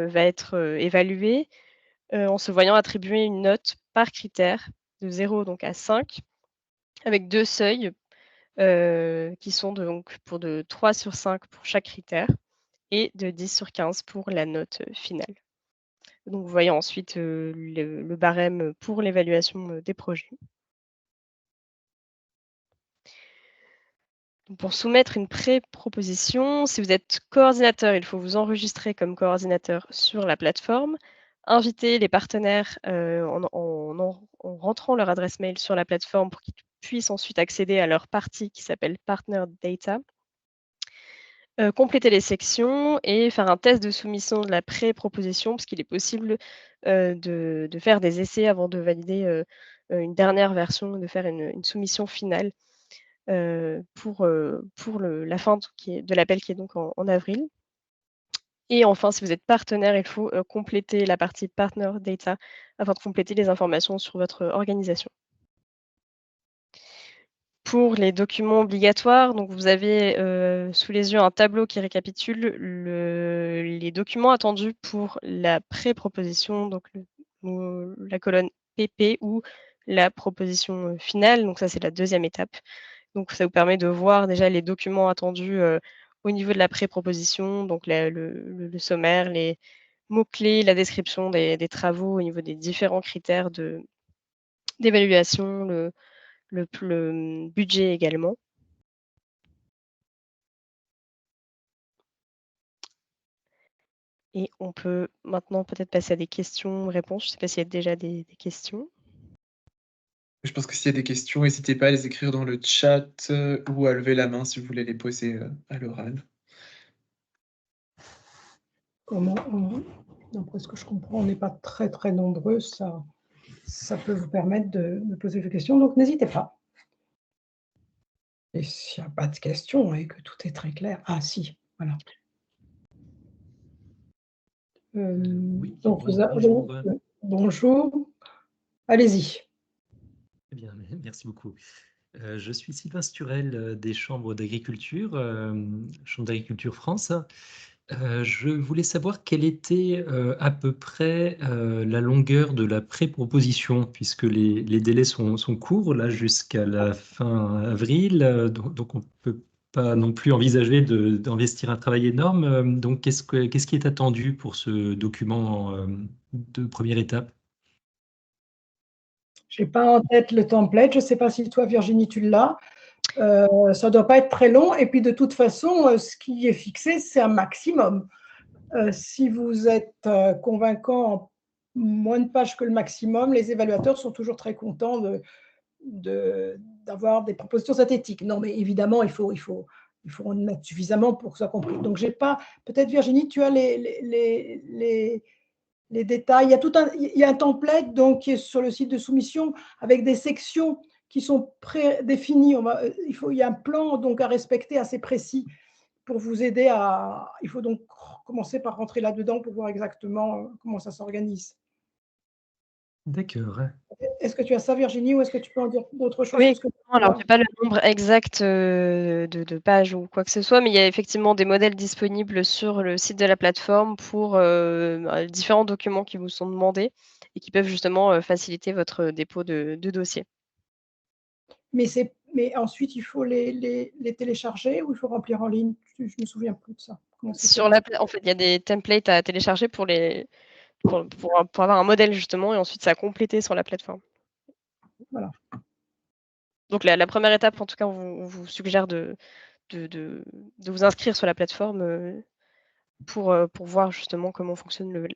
va être, évalué, en se voyant attribuer une note par critère de 0 donc à 5 avec 2 seuils, qui sont donc pour de 3 sur 5 pour chaque critère et de 10 sur 15 pour la note, finale. Donc vous voyez ensuite, le barème pour l'évaluation, des projets. Donc pour soumettre une pré-proposition, si vous êtes coordinateur, il faut vous enregistrer comme coordinateur sur la plateforme, inviter les partenaires, en rentrant leur adresse mail sur la plateforme pour qu'ils puissent ensuite accéder à leur partie qui s'appelle Partner Data. Compléter les sections et faire un test de soumission de la pré-proposition, parce qu'il est possible, de faire des essais avant de valider, une dernière version, de faire une soumission finale, pour la fin de l'appel qui est donc en avril. Et enfin, si vous êtes partenaire, il faut, compléter la partie Partner Data afin de compléter les informations sur votre organisation. Pour les documents obligatoires, donc vous avez, sous les yeux un tableau qui récapitule les documents attendus pour la pré-proposition, donc la colonne PP ou la proposition, finale. Donc ça, c'est la deuxième étape. Donc ça vous permet de voir déjà les documents attendus, au niveau de la pré-proposition, donc le sommaire, les mots-clés, la description des travaux au niveau des différents critères d'évaluation, le budget également. Et on peut maintenant peut-être passer à des questions-réponses. Je ne sais pas s'il y a déjà des questions? Je pense que s'il y a des questions, n'hésitez pas à les écrire dans le chat, ou à lever la main si vous voulez les poser, à l'oral. D'après ce que je comprends, on n'est pas très, très nombreux, ça peut vous permettre de poser des questions, donc n'hésitez pas. Et s'il n'y a pas de questions et que tout est très clair, ah si, voilà. Oui, Donc bonjour. Bonjour, allez-y. Très bien, merci beaucoup. Je suis Sylvain Sturel, des chambres d'agriculture, Chambre d'agriculture France. Je voulais savoir quelle était, à peu près, la longueur de la pré-proposition, puisque les délais sont courts, là, jusqu'à la fin avril, donc on ne peut pas non plus envisager d'investir un travail énorme. Donc qu'est-ce qui est attendu pour ce document, de première étape? Je n'ai pas en tête le template, je ne sais pas si toi, Virginie, tu l'as. Ça ne doit pas être très long et puis de toute façon, ce qui est fixé, c'est un maximum. Si vous êtes convaincant en moins de pages que le maximum, les évaluateurs sont toujours très contents d'avoir des propositions synthétiques. Non, mais évidemment, il faut en mettre suffisamment pour que ce soit compris. Donc, j'ai pas. Peut-être, Virginie, tu as les détails. Il y a un template donc, qui est sur le site de soumission avec des sections qui sont prédéfinies. Il y a un plan donc, à respecter assez précis pour vous aider à. Il faut donc commencer par rentrer là-dedans pour voir exactement comment ça s'organise. D'accord. Est-ce que tu as ça, Virginie, ou est-ce que tu peux en dire d'autres choses? Oui, alors je n'ai pas le nombre exact, de pages ou quoi que ce soit, mais il y a effectivement des modèles disponibles sur le site de la plateforme pour, différents documents qui vous sont demandés et qui peuvent justement, faciliter votre dépôt de dossier. Mais ensuite, il faut les télécharger ou il faut remplir en ligne? Je ne me souviens plus de ça. En fait, il y a des templates à télécharger pour avoir un modèle justement et ensuite c'est à compléter sur la plateforme. Voilà. Donc la première étape, en tout cas, on vous suggère de vous inscrire sur la plateforme, pour voir justement comment fonctionne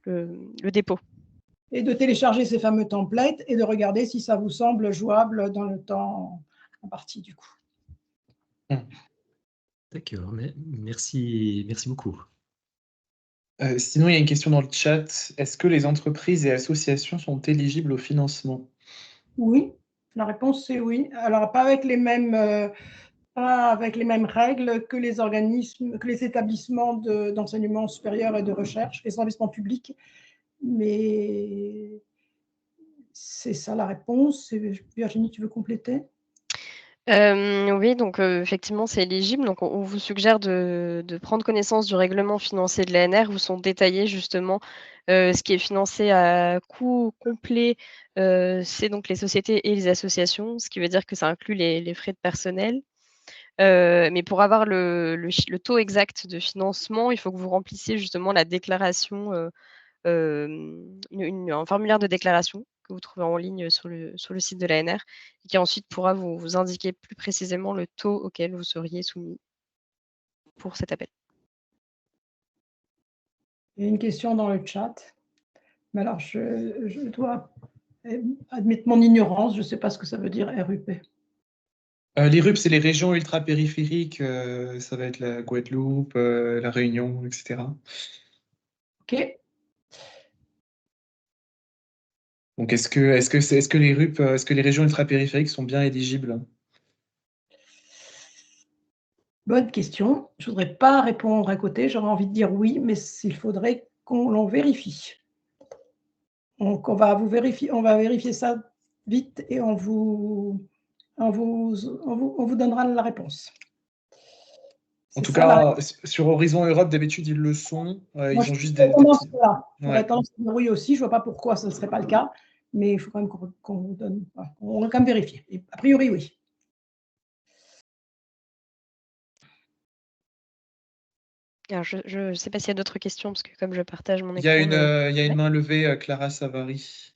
le dépôt. Et de télécharger ces fameux templates et de regarder si ça vous semble jouable dans le temps imparti du coup. D'accord, merci beaucoup. Sinon, il y a une question dans le chat. Est-ce que les entreprises et associations sont éligibles au financement? Oui, la réponse c'est oui. Alors, pas avec les mêmes règles que les organismes, que les établissements d'enseignement supérieur et de recherche, les établissements publics, mais c'est ça la réponse. Virginie, tu veux compléter? Oui, donc effectivement, c'est éligible. Donc on vous suggère de prendre connaissance du règlement financier de l'ANR où sont détaillés justement, ce qui est financé à coût complet, c'est donc les sociétés et les associations, ce qui veut dire que ça inclut les frais de personnel. Mais pour avoir le taux exact de financement, il faut que vous remplissiez justement la déclaration, un formulaire de déclaration que vous trouvez en ligne sur le site de l'ANR et qui ensuite pourra vous indiquer plus précisément le taux auquel vous seriez soumis pour cet appel. Il y a une question dans le chat. Mais alors, je dois admettre mon ignorance. Je ne sais pas ce que ça veut dire RUP. Les RUP, c'est les régions ultra-périphériques. Ça va être la Guadeloupe, la Réunion, etc. OK. Donc, est-ce que les RUP, est-ce que les régions ultra-périphériques sont bien éligibles? Bonne question. Je ne voudrais pas répondre à côté. J'aurais envie de dire oui, mais il faudrait qu'on l'en vérifie. Donc, on va vérifier ça vite et on vous donnera la réponse. En tout ça, cas, sur Horizon Europe, d'habitude, ils le sont. Ils ont juste des tendance petits. J'aurais tendance à dire oui aussi. Je ne vois pas pourquoi ce ne serait pas le cas, mais il faut quand même qu'on vous donne. On va quand même vérifier. Et a priori, oui. Alors je ne sais pas s'il y a d'autres questions parce que comme je partage mon Il y a écran. une main levée, Clara Savary.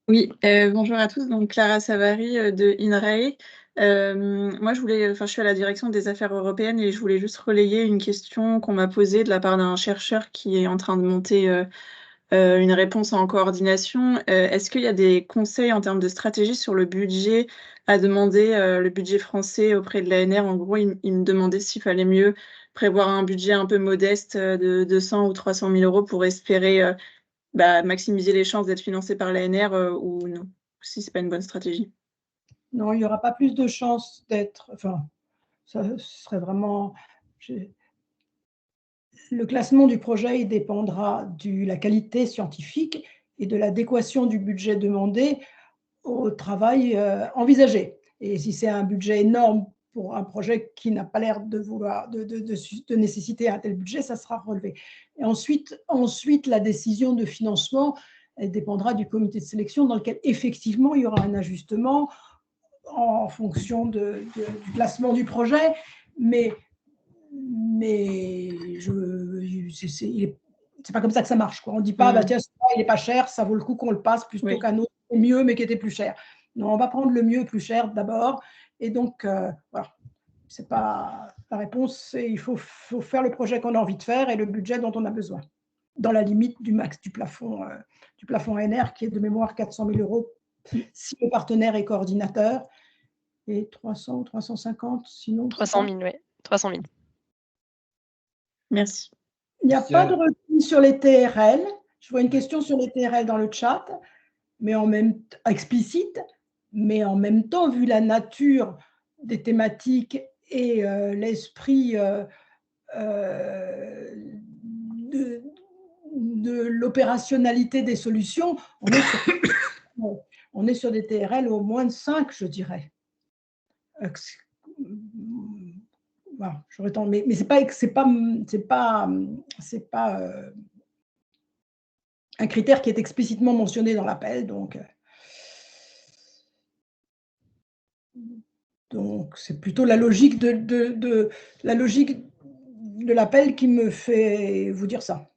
Oui, bonjour à tous. Donc Clara Savary de INRAE. Moi, je suis à la direction des affaires européennes et je voulais juste relayer une question qu'on m'a posée de la part d'un chercheur qui est en train de monter une réponse en coordination. Est-ce qu'il y a des conseils en termes de stratégie sur le budget à demander, le budget français auprès de l'ANR? En gros, il me demandait s'il fallait mieux prévoir un budget un peu modeste de 200 ou 300 000 euros pour espérer maximiser les chances d'être financé par l'ANR ou non, si ce n'est pas une bonne stratégie. Non, il n'y aura pas plus de chances d'être. Enfin, ça serait vraiment. Le classement du projet il dépendra de la qualité scientifique et de l'adéquation du budget demandé au travail envisagé. Et si c'est un budget énorme pour un projet qui n'a pas l'air de nécessiter un tel budget, ça sera relevé. Et ensuite, la décision de financement elle dépendra du comité de sélection dans lequel effectivement il y aura un ajustement en fonction du classement du projet, mais c'est pas comme ça que ça marche, quoi. On ne dit pas, tiens, il n'est pas cher, ça vaut le coup qu'on le passe plutôt qu'un autre mieux, mais qui était plus cher. Non, on va prendre le mieux et plus cher d'abord. Et donc, voilà, c'est pas la réponse, il faut faire le projet qu'on a envie de faire et le budget dont on a besoin, dans la limite du max du plafond ANR, qui est de mémoire 400 000 euros si le partenaire est coordinateur, et 300 ou 350 sinon. 300 000, oui, 300 000. Merci. Il n'y a pas de recul sur les TRL. Je vois une question sur les TRL dans le chat, mais explicite, mais en même temps, vu la nature des thématiques et l'esprit de l'opérationnalité des solutions, on est sur des TRL au moins de 5, je dirais. Voilà, mais c'est pas un critère qui est explicitement mentionné dans l'appel, donc c'est plutôt la logique de l'appel qui me fait vous dire ça.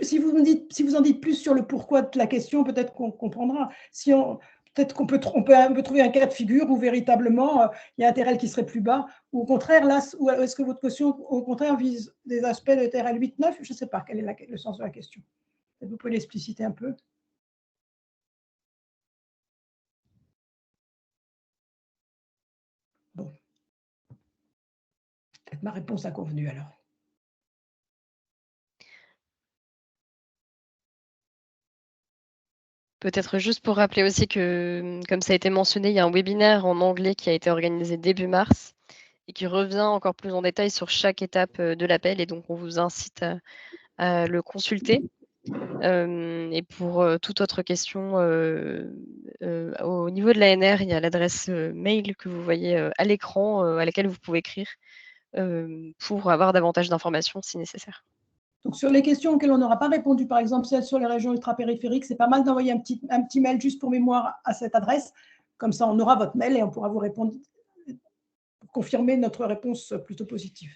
Si vous en dites plus sur le pourquoi de la question, peut-être qu'on comprendra. Si on peut-être qu'on peut trouver un cas de figure où véritablement il y a un TRL qui serait plus bas, ou au contraire, là, ou est-ce que votre question, au contraire, vise des aspects de TRL 8-9 ? Je ne sais pas quel est le sens de la question. Vous pouvez l'expliciter un peu ? Bon. Peut-être ma réponse a convenu alors. Peut-être juste pour rappeler aussi que, comme ça a été mentionné, il y a un webinaire en anglais qui a été organisé début mars et qui revient encore plus en détail sur chaque étape de l'appel. Et donc, on vous incite à le consulter. Et pour toute autre question, au niveau de l'ANR, il y a l'adresse mail que vous voyez à l'écran à laquelle vous pouvez écrire pour avoir davantage d'informations si nécessaire. Donc, sur les questions auxquelles on n'aura pas répondu, par exemple celles sur les régions ultrapériphériques, c'est pas mal d'envoyer un petit mail juste pour mémoire à cette adresse. Comme ça, on aura votre mail et on pourra vous répondre, pour confirmer notre réponse plutôt positive.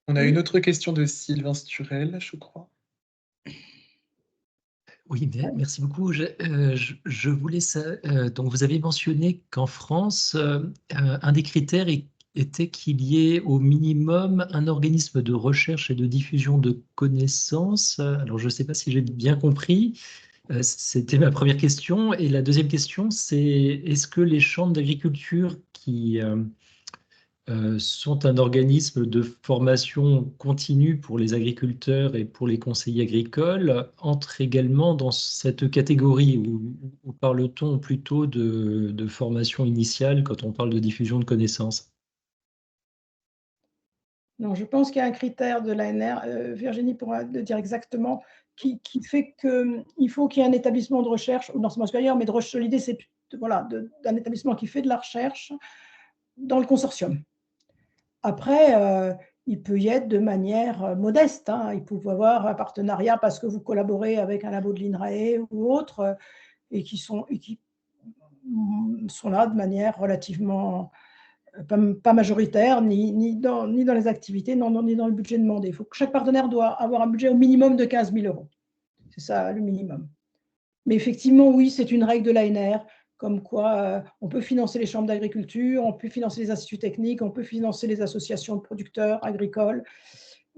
On a une autre question de Sylvain Sturel, je crois. Oui, merci beaucoup. Je voulais donc vous avez mentionné qu'en France, un des critères était qu'il y ait au minimum un organisme de recherche et de diffusion de connaissances. Alors, je ne sais pas si j'ai bien compris. C'était ma première question. Et la deuxième question, c'est est-ce que les chambres d'agriculture qui sont un organisme de formation continue pour les agriculteurs et pour les conseillers agricoles, entrent également dans cette catégorie ou parle-t-on plutôt de formation initiale quand on parle de diffusion de connaissances? Non, je pense qu'il y a un critère de l'ANR, Virginie pourra le dire exactement, qui fait qu'il faut qu'il y ait un établissement de recherche ou d'enseignement supérieur, mais l'idée, c'est voilà, d'un établissement qui fait de la recherche dans le consortium. Après, il peut y être de manière modeste. Hein. Il peut y avoir un partenariat parce que vous collaborez avec un labo de l'INRAE ou autre, et qui sont là de manière relativement pas majoritaire, ni dans les activités, ni dans le budget demandé. Il faut que chaque partenaire doit avoir un budget au minimum de 15 000 €. C'est ça le minimum. Mais effectivement, oui, c'est une règle de l'ANR, comme quoi on peut financer les chambres d'agriculture, on peut financer les instituts techniques, on peut financer les associations de producteurs agricoles,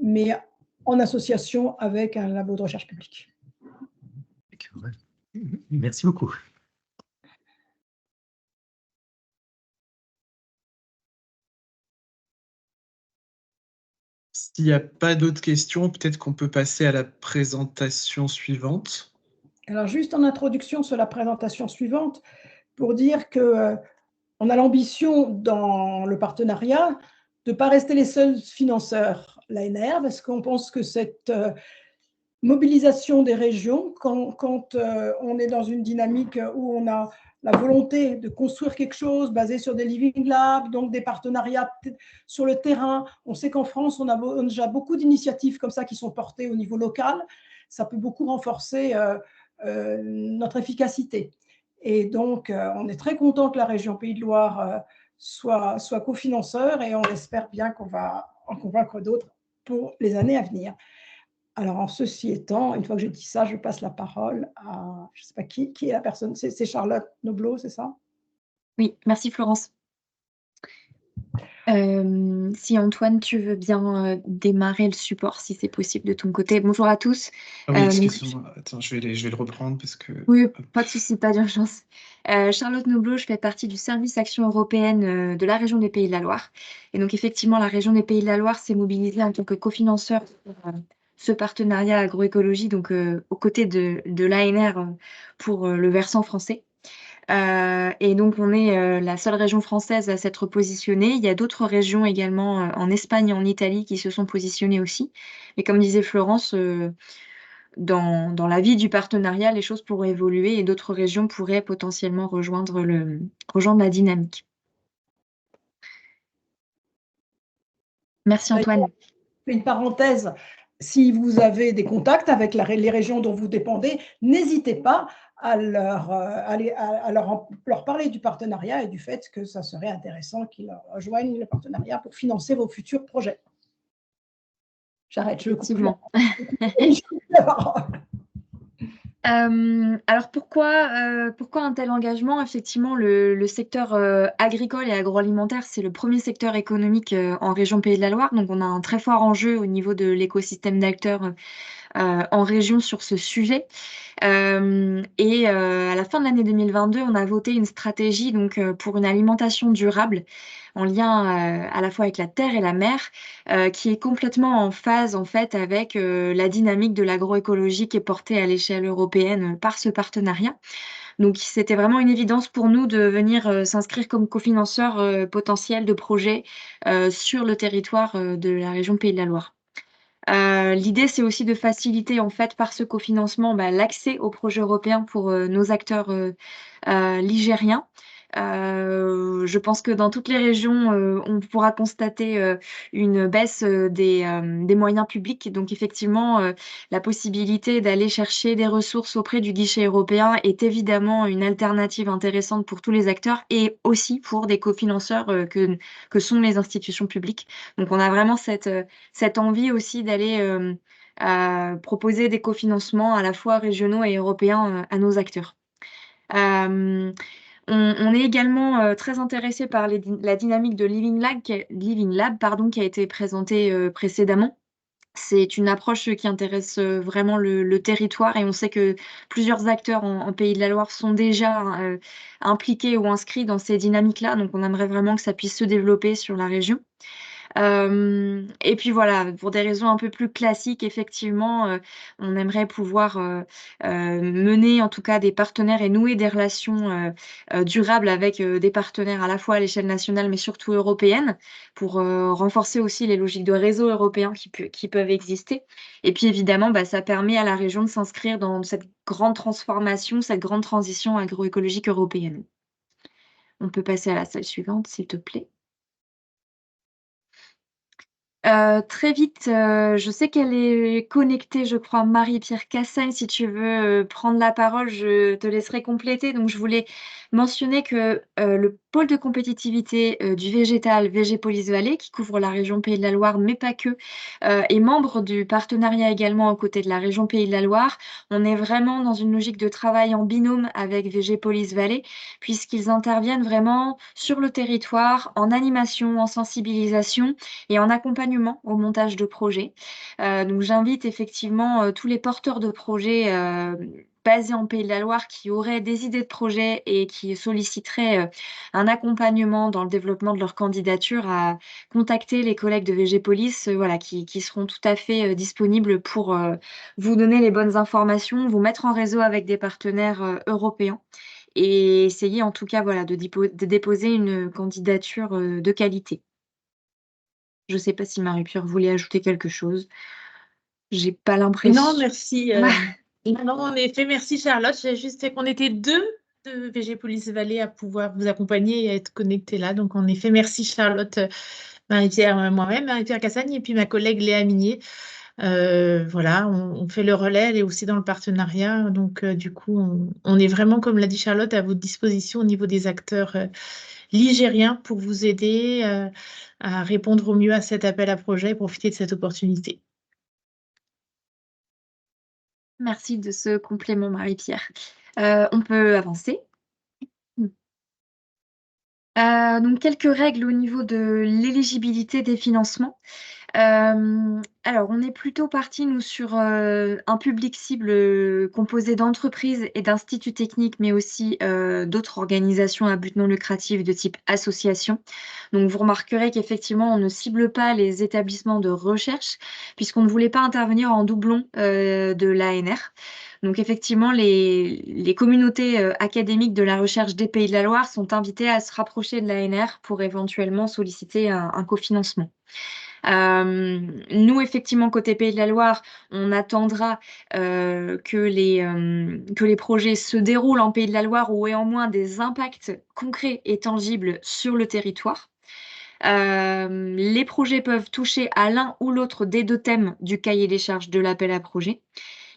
mais en association avec un labo de recherche publique. Merci beaucoup. S'il n'y a pas d'autres questions, peut-être qu'on peut passer à la présentation suivante. Alors, juste en introduction sur la présentation suivante, pour dire qu'on a l'ambition dans le partenariat de ne pas rester les seuls financeurs, l'ANR, parce qu'on pense que cette mobilisation des régions, quand on est dans une dynamique où on a la volonté de construire quelque chose basé sur des living labs, donc des partenariats sur le terrain. On sait qu'en France, on a déjà beaucoup d'initiatives comme ça qui sont portées au niveau local. Ça peut beaucoup renforcer notre efficacité. Et donc, on est très content que la région Pays de Loire soit cofinanceur et on espère bien qu'on va en convaincre d'autres pour les années à venir. Alors, en ceci étant, une fois que j'ai dit ça, je passe la parole à, je ne sais pas qui est la personne, c'est Charlotte Noblot, c'est ça? Oui, merci Florence. Si Antoine, tu veux bien démarrer le support, si c'est possible de ton côté. Bonjour à tous. Ah oui, excuse-moi. Attends, je vais le reprendre parce que... Oui, pas de souci, pas d'urgence. Charlotte Noblot, je fais partie du service Action européenne de la région des Pays de la Loire. Et donc, effectivement, la région des Pays de la Loire s'est mobilisée en tant que cofinanceur pour ce partenariat agroécologie, donc aux côtés de l'ANR pour le versant français. Et donc, on est la seule région française à s'être positionnée. Il y a d'autres régions également en Espagne et en Italie qui se sont positionnées aussi. Mais comme disait Florence, dans la vie du partenariat, les choses pourraient évoluer et d'autres régions pourraient potentiellement rejoindre la dynamique. Merci Antoine. Une parenthèse, si vous avez des contacts avec les régions dont vous dépendez, n'hésitez pas à leur parler du partenariat et du fait que ça serait intéressant qu'ils rejoignent le partenariat pour financer vos futurs projets. J'arrête, je coupe. Effectivement. Alors pourquoi un tel engagement? Effectivement, le secteur agricole et agroalimentaire, c'est le premier secteur économique en région Pays de la Loire. Donc on a un très fort enjeu au niveau de l'écosystème d'acteurs en région sur ce sujet. À la fin de l'année 2022, on a voté une stratégie pour une alimentation durable en lien à la fois avec la terre et la mer, qui est complètement en phase en fait avec la dynamique de l'agroécologie qui est portée à l'échelle européenne par ce partenariat. Donc c'était vraiment une évidence pour nous de venir s'inscrire comme cofinanceur potentiel de projets sur le territoire de la région Pays de la Loire. L'idée, c'est aussi de faciliter, en fait, par ce cofinancement, l'accès aux projets européens pour nos acteurs ligériens. Je pense que dans toutes les régions, on pourra constater une baisse des moyens publics. Donc, effectivement, la possibilité d'aller chercher des ressources auprès du guichet européen est évidemment une alternative intéressante pour tous les acteurs et aussi pour des cofinanceurs que sont les institutions publiques. Donc, on a vraiment cette envie aussi d'aller proposer des cofinancements à la fois régionaux et européens à nos acteurs. On est également très intéressé par la dynamique de Living Lab, qui a été présentée précédemment. C'est une approche qui intéresse vraiment le territoire et on sait que plusieurs acteurs en Pays de la Loire sont déjà impliqués ou inscrits dans ces dynamiques-là. Donc, on aimerait vraiment que ça puisse se développer sur la région. Et puis voilà, pour des raisons un peu plus classiques, effectivement, on aimerait pouvoir mener en tout cas des partenaires et nouer des relations durables avec des partenaires à la fois à l'échelle nationale mais surtout européenne pour renforcer aussi les logiques de réseau européen qui peuvent exister. Et puis évidemment, ça permet à la région de s'inscrire dans cette grande transformation, cette grande transition agroécologique européenne. On peut passer à la slide suivante, s'il te plaît. Très vite, je sais qu'elle est connectée, je crois, Marie-Pierre Cassagne. Si tu veux prendre la parole, je te laisserai compléter. Donc, je voulais mentionner que le pôle de compétitivité du végétal Végépolis Vallée, qui couvre la région Pays de la Loire, mais pas que, est membre du partenariat également aux côtés de la région Pays de la Loire. On est vraiment dans une logique de travail en binôme avec Végépolis Vallée, puisqu'ils interviennent vraiment sur le territoire, en animation, en sensibilisation et en accompagnement au montage de projets. Donc j'invite effectivement tous les porteurs de projets basés en Pays de la Loire qui auraient des idées de projets et qui solliciteraient un accompagnement dans le développement de leur candidature à contacter les collègues de Végépolis qui seront tout à fait disponibles pour vous donner les bonnes informations, vous mettre en réseau avec des partenaires européens et essayer en tout cas de déposer une candidature de qualité. Je ne sais pas si Marie-Pierre voulait ajouter quelque chose. J'ai pas l'impression. Non, merci. Non, en effet, merci Charlotte. J'ai juste fait qu'on était deux de Végépolis Vallée à pouvoir vous accompagner et à être connectés là. Donc, en effet, merci Charlotte, Marie-Pierre, moi-même, Marie-Pierre Cassagne et puis ma collègue Léa Minier. Voilà, on fait le relais, elle est aussi dans le partenariat. Donc, du coup, on est vraiment, comme l'a dit Charlotte, à votre disposition au niveau des acteurs ligériens pour vous aider à répondre au mieux à cet appel à projet et profiter de cette opportunité. Merci de ce complément, Marie-Pierre. On peut avancer. Donc, quelques règles au niveau de l'éligibilité des financements. Alors, on est plutôt parti, nous, sur un public cible composé d'entreprises et d'instituts techniques, mais aussi d'autres organisations à but non lucratif de type association. Donc, vous remarquerez qu'effectivement, on ne cible pas les établissements de recherche, puisqu'on ne voulait pas intervenir en doublon de l'ANR. Donc, effectivement, les communautés académiques de la recherche des Pays de la Loire sont invitées à se rapprocher de l'ANR pour éventuellement solliciter un cofinancement. Nous, effectivement, côté Pays de la Loire, on attendra que les projets se déroulent en Pays de la Loire ou aient au moins des impacts concrets et tangibles sur le territoire. Les projets peuvent toucher à l'un ou l'autre des deux thèmes du cahier des charges de l'appel à projet.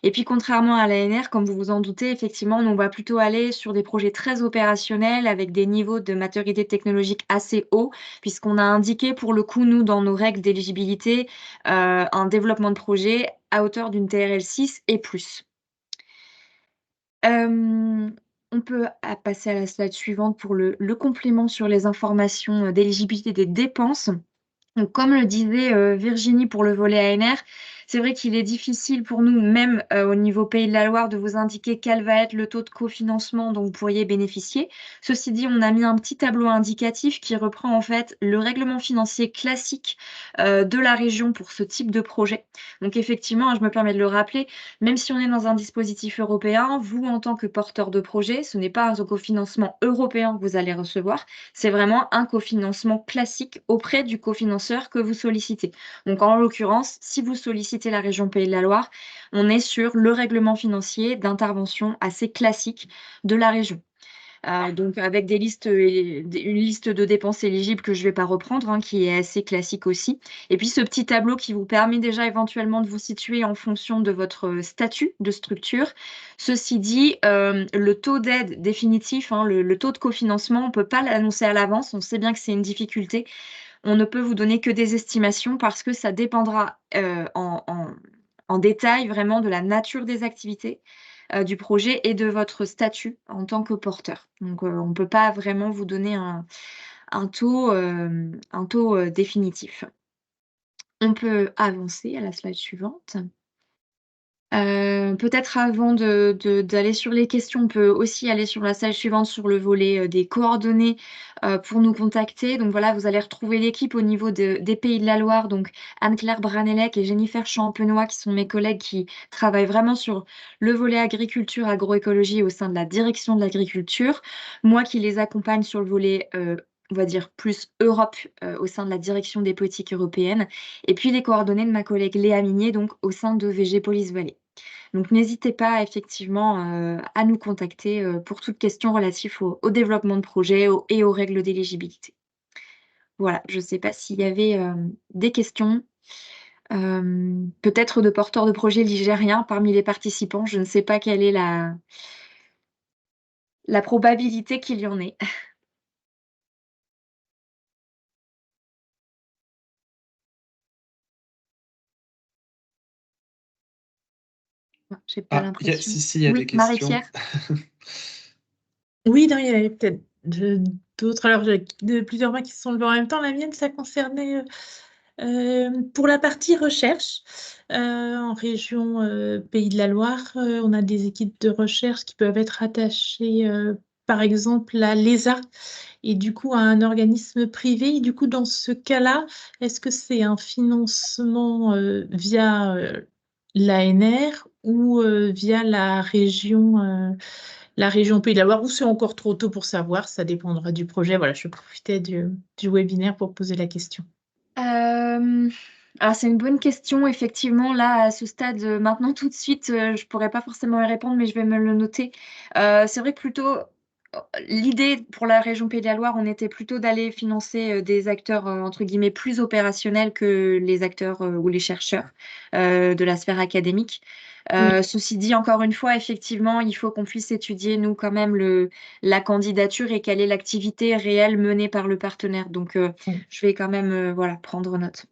Et puis, contrairement à l'ANR, comme vous vous en doutez, effectivement, on va plutôt aller sur des projets très opérationnels avec des niveaux de maturité technologique assez hauts, puisqu'on a indiqué, pour le coup, nous, dans nos règles d'éligibilité, un développement de projet à hauteur d'une TRL 6 et plus. On peut passer à la slide suivante pour le complément sur les informations d'éligibilité des dépenses. Donc, comme le disait Virginie pour le volet ANR, c'est vrai qu'il est difficile pour nous, même au niveau Pays de la Loire, de vous indiquer quel va être le taux de cofinancement dont vous pourriez bénéficier. Ceci dit, on a mis un petit tableau indicatif qui reprend en fait le règlement financier classique de la région pour ce type de projet. Donc effectivement, je me permets de le rappeler, même si on est dans un dispositif européen, vous, en tant que porteur de projet, ce n'est pas un cofinancement européen que vous allez recevoir, c'est vraiment un cofinancement classique auprès du cofinanceur que vous sollicitez. Donc en l'occurrence, si vous sollicitez la région Pays de la Loire, on est sur le règlement financier d'intervention assez classique de la région. Donc avec une liste de dépenses éligibles que je ne vais pas reprendre, hein, qui est assez classique aussi. Et puis ce petit tableau qui vous permet déjà éventuellement de vous situer en fonction de votre statut de structure. Ceci dit, le taux d'aide définitif, hein, le taux de cofinancement, on ne peut pas l'annoncer à l'avance. On sait bien que c'est une difficulté. On ne peut vous donner que des estimations parce que ça dépendra en détail vraiment de la nature des activités du projet et de votre statut en tant que porteur. Donc, on ne peut pas vraiment vous donner un taux définitif. On peut avancer à la slide suivante. Peut-être avant d'aller sur les questions, on peut aussi aller sur la slide suivante sur le volet des coordonnées pour nous contacter. Donc voilà, vous allez retrouver l'équipe au niveau des Pays de la Loire, donc Anne-Claire Branellec et Jennifer Champenois, qui sont mes collègues qui travaillent vraiment sur le volet agriculture, agroécologie au sein de la direction de l'agriculture. Moi qui les accompagne sur le volet on va dire plus Europe au sein de la direction des politiques européennes. Et puis les coordonnées de ma collègue Léa Minier, donc au sein de VG Police Vallée. Donc, n'hésitez pas effectivement à nous contacter pour toute question relative au développement de projet et aux règles d'éligibilité. Voilà, je ne sais pas s'il y avait des questions, peut-être de porteurs de projets ligériens parmi les participants. Je ne sais pas quelle est la probabilité qu'il y en ait. J'ai pas l'impression. Si, il y a des questions. Marie-Pierre. Oui, non, il y avait peut-être d'autres. Alors, de plusieurs mains qui se sont levées en même temps. La mienne, ça concernait pour la partie recherche. En région Pays de la Loire, on a des équipes de recherche qui peuvent être attachées, par exemple, à l'ESA et du coup à un organisme privé. Et du coup, dans ce cas-là, est-ce que c'est un financement via l'ANR ou via la région Pays de la Loire, ou c'est encore trop tôt pour savoir, ça dépendra du projet. Voilà, je profitais du webinaire pour poser la question. Alors c'est une bonne question, effectivement, là, à ce stade, maintenant, tout de suite, je ne pourrais pas forcément y répondre, mais je vais me le noter. C'est vrai que plutôt, l'idée pour la région Pays de la Loire, on était plutôt d'aller financer des acteurs, entre guillemets, plus opérationnels que les acteurs ou les chercheurs de la sphère académique. Ceci dit, encore une fois, effectivement, il faut qu'on puisse étudier, nous, quand même, la candidature et quelle est l'activité réelle menée par le partenaire. Donc, je vais quand même voilà, prendre note.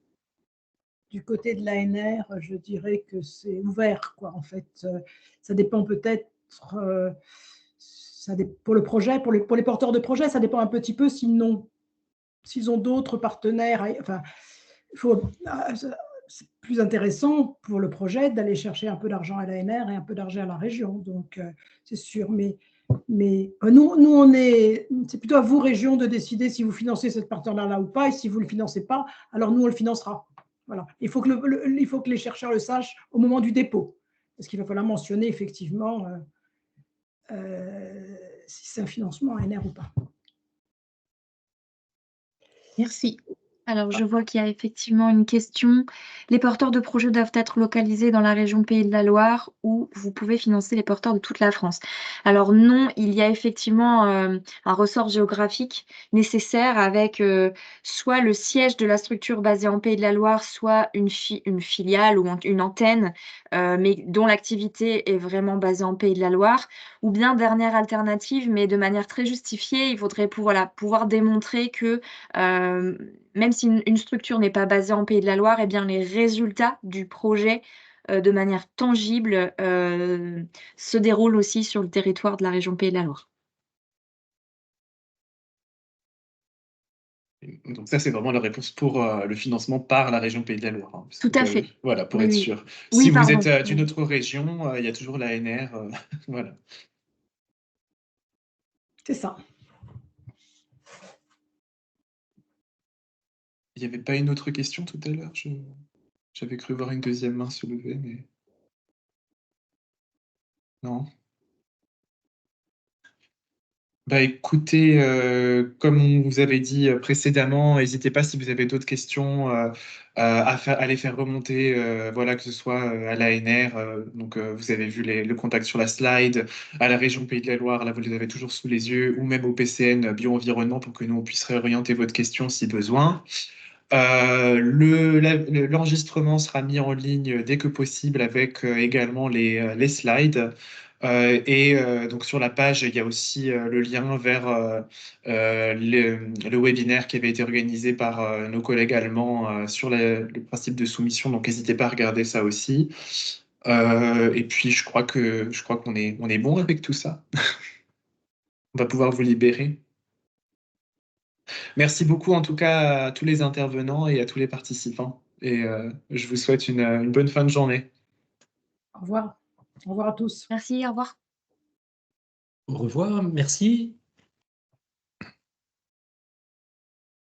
Du côté de l'ANR, je dirais que c'est ouvert, quoi. En fait, ça dépend peut-être, pour le projet, pour les porteurs de projet, ça dépend un petit peu s'ils ont d'autres partenaires. Enfin, c'est plus intéressant pour le projet d'aller chercher un peu d'argent à l'ANR et un peu d'argent à la région. Donc, c'est sûr. Mais nous, c'est plutôt à vous, région, de décider si vous financez cette partenaire-là ou pas. Et si vous ne le financez pas, alors nous, on le financera. Voilà. Il faut que les chercheurs le sachent au moment du dépôt. Parce qu'il va falloir mentionner effectivement si c'est un financement ANR ou pas. Merci. Alors, je vois qu'il y a effectivement une question. Les porteurs de projets doivent être localisés dans la région Pays de la Loire ou vous pouvez financer les porteurs de toute la France? Alors non, il y a effectivement un ressort géographique nécessaire avec soit le siège de la structure basée en Pays de la Loire, soit une filiale ou une antenne, mais dont l'activité est vraiment basée en Pays de la Loire. Ou bien, dernière alternative, mais de manière très justifiée, il faudrait pouvoir démontrer que même si une structure n'est pas basée en Pays de la Loire, eh bien, les résultats du projet de manière tangible se déroule aussi sur le territoire de la région Pays de la Loire. Donc ça, c'est vraiment la réponse pour le financement par la région Pays de la Loire. Hein, Tout à fait. Voilà, pour Oui, être oui. sûr. Oui, Si vous pardon. êtes d'une autre région, il y a toujours l'ANR. Voilà. C'est ça. Il n'y avait pas une autre question tout à l'heure? J'avais cru voir une deuxième main se lever, mais non. Bah écoutez, comme on vous avait dit précédemment, n'hésitez pas si vous avez d'autres questions à les faire remonter, voilà, que ce soit à l'ANR, donc vous avez vu le contact sur la slide, à la région Pays de la Loire, là vous les avez toujours sous les yeux, ou même au PCN Bio-Environnement pour que nous on puisse réorienter votre question si besoin. L'enregistrement sera mis en ligne dès que possible avec également les slides. Donc sur la page, il y a aussi le lien vers le webinaire qui avait été organisé par nos collègues allemands sur le principe de soumission. Donc n'hésitez pas à regarder ça aussi. Et puis je crois qu'on est bon avec tout ça. On va pouvoir vous libérer. Merci beaucoup en tout cas à tous les intervenants et à tous les participants. Et je vous souhaite une bonne fin de journée. Au revoir. Au revoir à tous. Merci, au revoir. Au revoir, merci.